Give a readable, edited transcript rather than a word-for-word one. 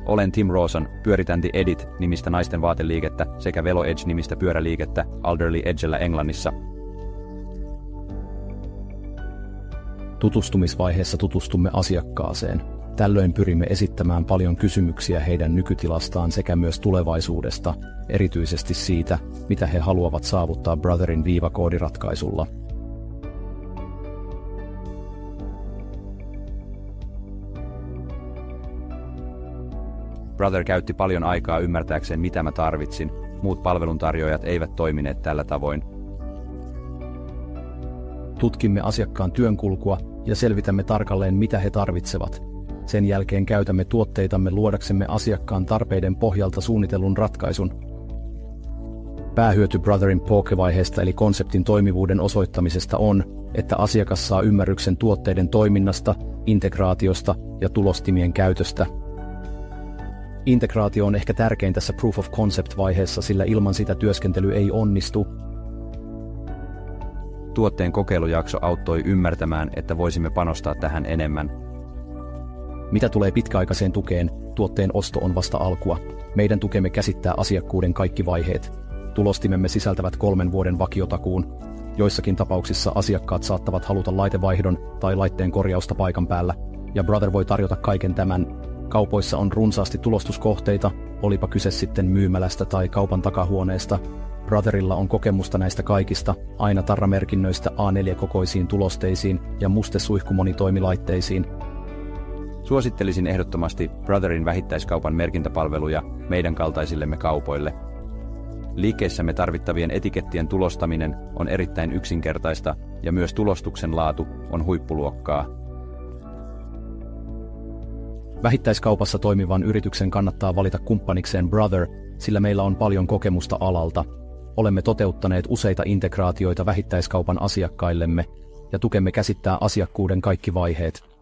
Olen Tim Rawson, pyöritän The Edit-nimistä naisten vaateliikettä sekä Velo Edge-nimistä pyöräliikettä Alderley Edgellä Englannissa. Tutustumisvaiheessa tutustumme asiakkaaseen. Tällöin pyrimme esittämään paljon kysymyksiä heidän nykytilastaan sekä myös tulevaisuudesta, erityisesti siitä, mitä he haluavat saavuttaa Brotherin viivakoodiratkaisulla. Brother käytti paljon aikaa ymmärtääkseen, mitä mä tarvitsin. Muut palveluntarjoajat eivät toimineet tällä tavoin. Tutkimme asiakkaan työnkulkua ja selvitämme tarkalleen, mitä he tarvitsevat. Sen jälkeen käytämme tuotteitamme luodaksemme asiakkaan tarpeiden pohjalta suunnitellun ratkaisun. Päähyöty Brotherin POC-vaiheesta eli konseptin toimivuuden osoittamisesta on, että asiakas saa ymmärryksen tuotteiden toiminnasta, integraatiosta ja tulostimien käytöstä. Integraatio on ehkä tärkein tässä Proof of Concept-vaiheessa, sillä ilman sitä työskentely ei onnistu. Tuotteen kokeilujakso auttoi ymmärtämään, että voisimme panostaa tähän enemmän. Mitä tulee pitkäaikaiseen tukeen, tuotteen osto on vasta alkua. Meidän tukemme käsittää asiakkuuden kaikki vaiheet. Tulostimemme sisältävät 3 vuoden vakiotakuun. Joissakin tapauksissa asiakkaat saattavat haluta laitevaihdon tai laitteen korjausta paikan päällä, ja Brother voi tarjota kaiken tämän. Kaupoissa on runsaasti tulostuskohteita, olipa kyse sitten myymälästä tai kaupan takahuoneesta. Brotherilla on kokemusta näistä kaikista, aina tarramerkinnöistä A4-kokoisiin tulosteisiin ja mustesuihkumonitoimilaitteisiin. Suosittelisin ehdottomasti Brotherin vähittäiskaupan merkintäpalveluja meidän kaltaisillemme kaupoille. Liikkeissämme tarvittavien etikettien tulostaminen on erittäin yksinkertaista ja myös tulostuksen laatu on huippuluokkaa. Vähittäiskaupassa toimivan yrityksen kannattaa valita kumppanikseen Brother, sillä meillä on paljon kokemusta alalta. Olemme toteuttaneet useita integraatioita vähittäiskaupan asiakkaillemme ja tukemme käsittää asiakkuuden kaikki vaiheet.